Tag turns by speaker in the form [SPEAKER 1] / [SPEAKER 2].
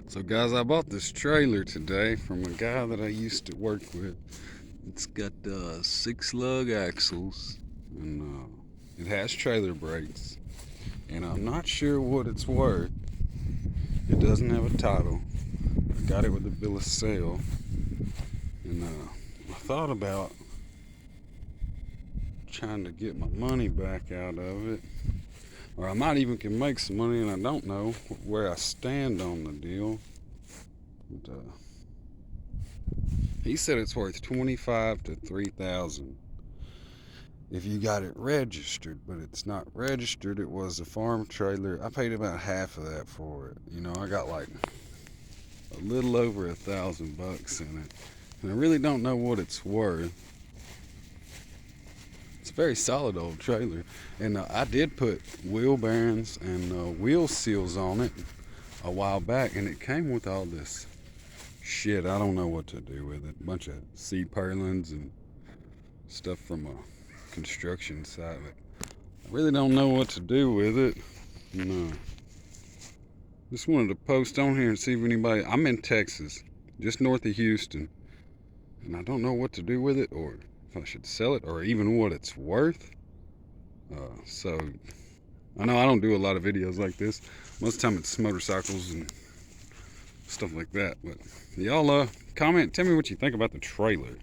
[SPEAKER 1] So guys, I bought this trailer today from a guy that I used to work with. It's got 6 lug axles and it has trailer brakes, and I'm not sure what it's worth. It doesn't have a title. I got it with a bill of sale, and I thought about trying to get my money back out of it, or I might even can make some money, and I don't know where I stand on the deal. But, he said it's worth 25 to 3,000 if you got it registered, but it's not registered. It was a farm trailer. I paid about half of that for it. I got like a little over $1,000 in it, and I really don't know what it's worth. It's a very solid old trailer, and I did put wheel bearings and wheel seals on it a while back, and it came with all this shit. I don't know what to do with it. A bunch of seed purlins and stuff from a construction site. But I really don't know what to do with it. No. Just wanted to post on here and see if anybody. I'm in Texas, just north of Houston, and I don't know what to do with it, or if I should sell it, or even what it's worth. So I know I don't do a lot of videos like this. Most of the time it's motorcycles and stuff like that. But y'all comment, tell me what you think about the trailer.